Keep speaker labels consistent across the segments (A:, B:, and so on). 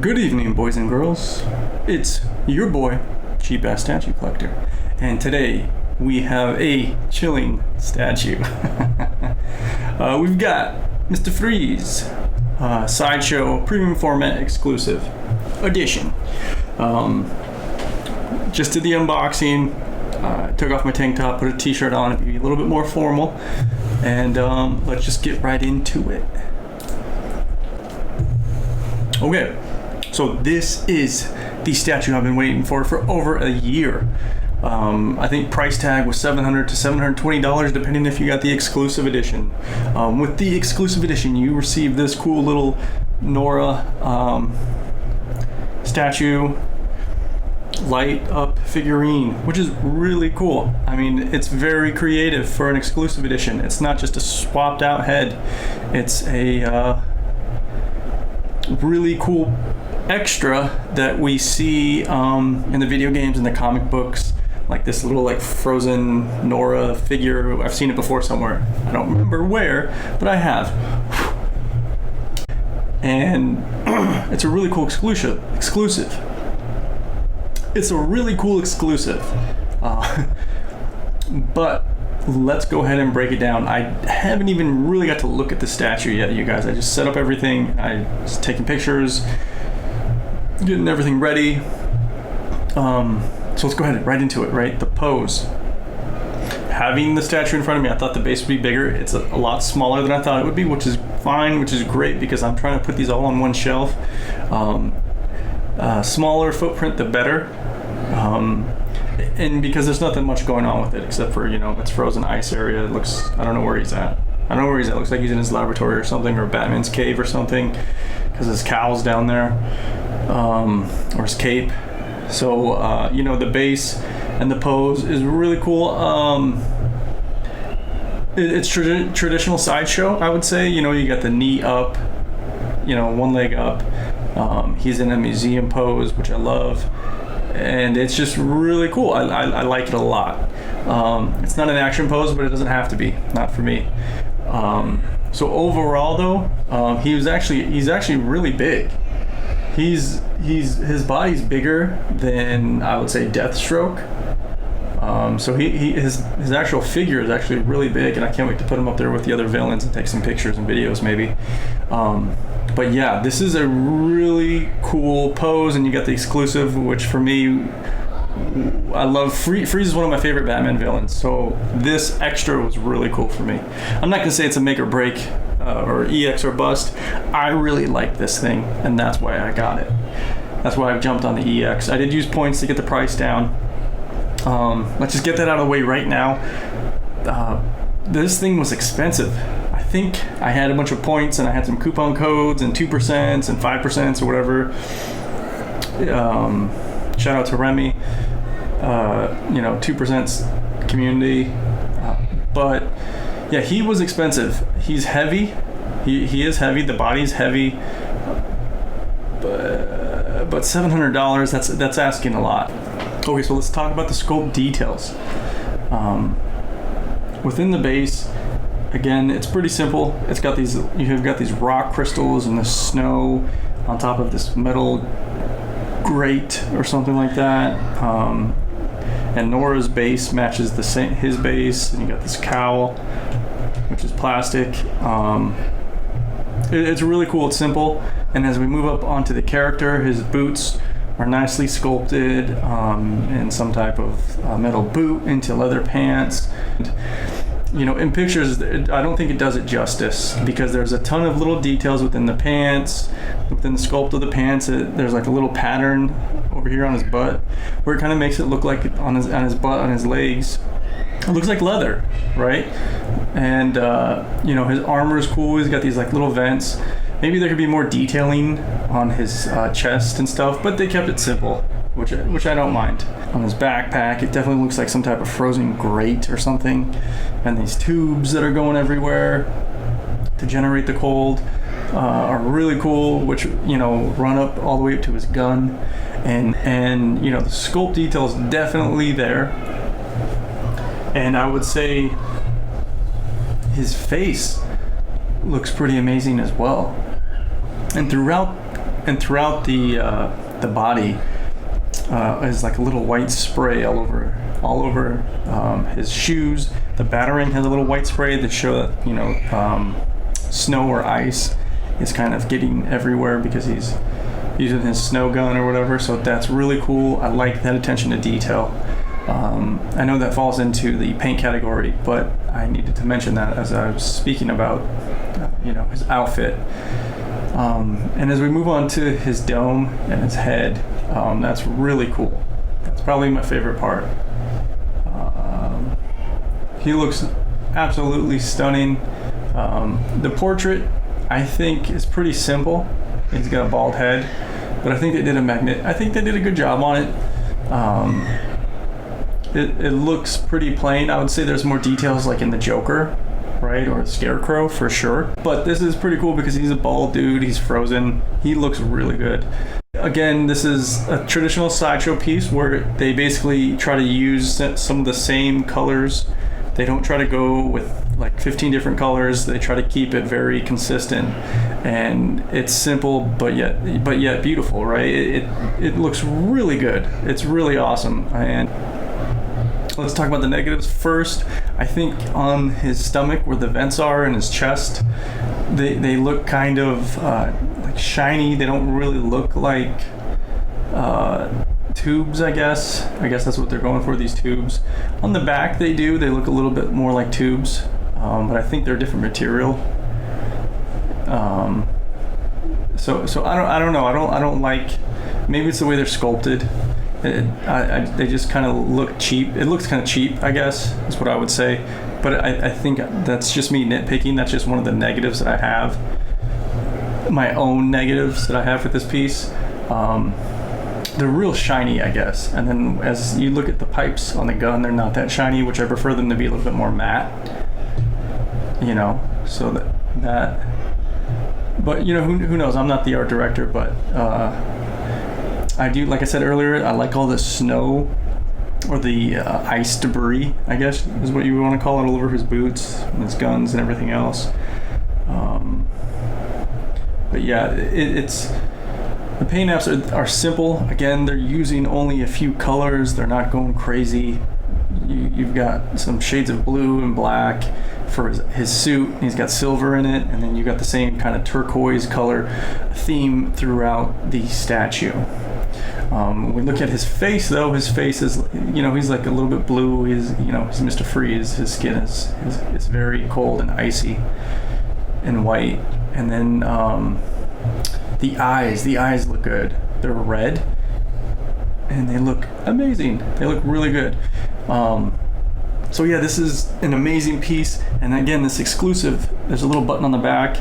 A: Good evening, boys and girls. It's your boy, Cheap Ass Statue Collector, and today we have a chilling statue. We've got Mr. Freeze, Sideshow Premium Format Exclusive Edition. Just did the unboxing, took off my tank top, put a t-shirt on to be a little bit more formal, and let's just get right into it. Okay, so this is the statue I've been waiting for over a year. I think price tag was $700 to $720, depending if you got the exclusive edition. With the exclusive edition, you receive this cool little Nora statue light up figurine, which is really cool. I mean, it's very creative for an exclusive edition. It's not just a swapped out head. It's a really cool extra that we see in the video games and the comic books, like this little frozen Nora figure. I've seen it before somewhere. I don't remember where, but I have. And it's a really cool exclusive. It's a really cool exclusive. But let's go ahead and break it down. I haven't even really got to look at the statue yet, you guys. I just set up everything. I was taking pictures, getting everything ready. So let's go ahead right into it, right? The pose. Having the statue in front of me, I thought the base would be bigger. It's a lot smaller than I thought it would be, which is fine, which is great because I'm trying to put these all on one shelf. Smaller footprint, the better. And because there's nothing much going on with it except for, it's frozen ice area. It looks, I don't know where he's at. It looks like he's in his laboratory or something, or Batman's cave or something, because his cowl's down there, or his cape. So, the base and the pose is really cool. It's traditional Sideshow, I would say. You got the knee up, one leg up. He's in a museum pose, which I love. And it's just really cool. I like it a lot. It's not an action pose, but it doesn't have to be. Not for me. So overall, though, he's actually really big. His body's bigger than, I would say, Deathstroke. So his actual figure is actually really big, and I can't wait to put him up there with the other villains and take some pictures and videos maybe. But yeah, this is a really cool pose, and you got the exclusive, which for me, I love. Freeze is one of my favorite Batman villains, so this extra was really cool for me. I'm not gonna say it's a make or break, or EX or bust. I really like this thing, and that's why I got it. That's why I've jumped on the EX. I did use points to get the price down. Let's just get that out of the way right now. This thing was expensive. I think I had a bunch of points and I had some coupon codes and 2% and 5% or whatever. Shout out to Remy, 2% community. But yeah, he was expensive. He's heavy. He is heavy. The body's heavy. But $700, that's asking a lot. Okay, so let's talk about the sculpt details. Within the base, again, it's pretty simple. You've got these rock crystals and the snow on top of this metal grate or something like that. And Nora's base matches his base, and you got this cowl, which is plastic. It's really cool. It's simple. And as we move up onto the character, his boots are nicely sculpted in some type of metal boot into leather pants. In pictures, I don't think it does it justice because there's a ton of little details within the pants, within the sculpt of the pants. There's like a little pattern over here on his butt where it kind of makes it look like on his butt, on his legs. It looks like leather, right? And his armor is cool. He's got these little vents. Maybe there could be more detailing on his chest and stuff, but they kept it simple, which I don't mind. On his backpack, it definitely looks like some type of frozen grate or something. And these tubes that are going everywhere to generate the cold are really cool, which, run up all the way up to his gun. And the sculpt detail is definitely there. And I would say his face looks pretty amazing as well. And throughout And throughout the body is like a little white spray all over his shoes. The battering has a little white spray to show that, you know, snow or ice is kind of getting everywhere because he's using his snow gun or whatever. So that's really cool. I like that attention to detail. I know that falls into the paint category, but I needed to mention that as I was speaking about, you know, his outfit. And as we move on to his dome and his head, that's really cool. That's probably my favorite part. He looks absolutely stunning. The portrait, I think, is pretty simple. He's got a bald head, but I think they did a good job on it. It looks pretty plain. I would say there's more details like in the Joker, right, or the Scarecrow for sure. But this is pretty cool because he's a bald dude. He's frozen. He looks really good. Again, this is a traditional Sideshow piece where they basically try to use some of the same colors. They don't try to go with like 15 different colors. They try to keep it very consistent, and it's simple but yet beautiful, right? It looks really good. It's really awesome. And let's talk about the negatives first. I think on his stomach where the vents are and his chest, they look kind of like shiny. They don't really look like tubes, I guess that's what they're going for, these tubes. On the back they look a little bit more like tubes, but I think they're a different material. So I don't know. I don't like, maybe it's the way they're sculpted. They just kind of look cheap. It looks kind of cheap, I guess, is what I would say. But I think that's just me nitpicking. That's just one of the negatives that I have. My own negatives that I have with this piece. They're real shiny, I guess. And then as you look at the pipes on the gun, they're not that shiny, which I prefer them to be a little bit more matte. You know, so that. But you know, who knows? I'm not the art director, but. I do, like I said earlier, I like all the snow or the ice debris, I guess is what you want to call it, all over his boots and his guns and everything else. But yeah, it's the paint apps are simple. Again, they're using only a few colors. They're not going crazy. You've got some shades of blue and black for his suit. He's got silver in it, and then you got the same kind of turquoise color theme throughout the statue. When we look at his face, though, his face is, you know, he's like a little bit blue. He's Mr. Freeze. His skin is very cold and icy and white. And then the eyes look good. They're red, and they look amazing. They look really good. So yeah, this is an amazing piece. And again, this exclusive, there's a little button on the back.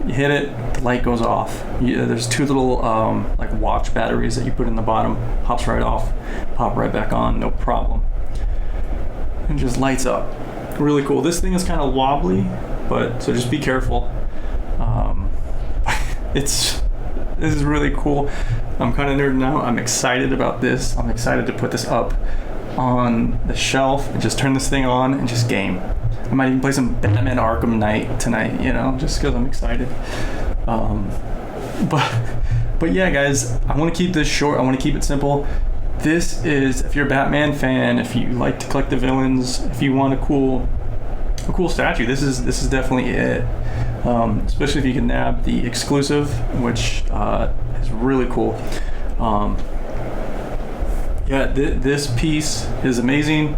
A: You hit it, the light goes off. There's two little like watch batteries that you put in the bottom. Pops right off, pop right back on, no problem. And just lights up. Really cool. This thing is kind of wobbly, but so just be careful. This is really cool. I'm kind of nerding out. I'm excited about this. I'm excited to put this up on the shelf and just turn this thing on and just game. I might even play some Batman Arkham Knight tonight, you know, just because I'm excited. But yeah, guys, I want to keep this short. I want to keep it simple. This is, if you're a Batman fan, if you like to collect the villains, if you want a cool statue, this is definitely it. Especially if you can nab the exclusive, which is really cool. Yeah, this piece is amazing.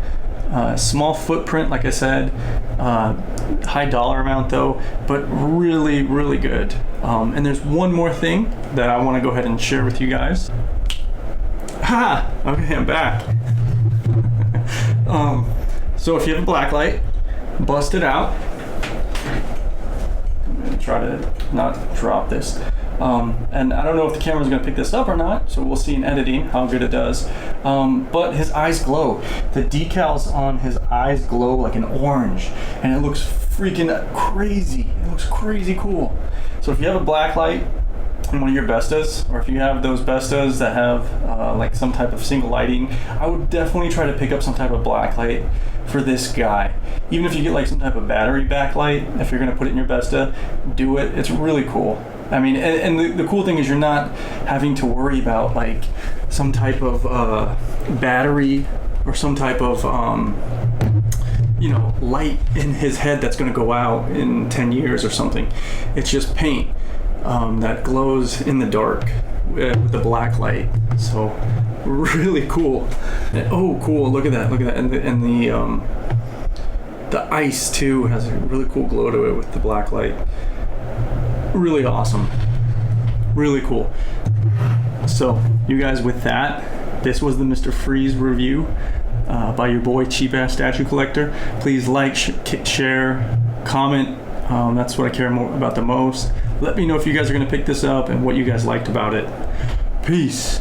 A: Small footprint, like I said, high dollar amount though, but really, really good. And there's one more thing that I want to go ahead and share with you guys. Ha! Okay, I'm back. So if you have a black light, bust it out. I'm gonna try to not drop this. And I don't know if the camera's gonna pick this up or not, so we'll see in editing how good it does. But his eyes glow. The decals on his eyes glow like an orange, and it looks freaking crazy. It looks crazy cool. So if you have a black light in one of your Bestas, or if you have those Bestas that have like some type of single lighting, I would definitely try to pick up some type of black light for this guy. Even if you get like some type of battery backlight, if you're gonna put it in your Besta, do it. It's really cool. I mean, and the cool thing is you're not having to worry about like some type of battery or some type of light in his head that's going to go out in 10 years or something. It's just paint that glows in the dark with the black light. So really cool. Oh, cool! Look at that! And the ice too has a really cool glow to it with the black light. Really awesome. Really cool. So, you guys, with that, this was the Mr. Freeze review by your boy Cheap Ass Statue Collector. Please like, share, comment. That's what I care more about the most. Let me know if you guys are going to pick this up and what you guys liked about it. Peace.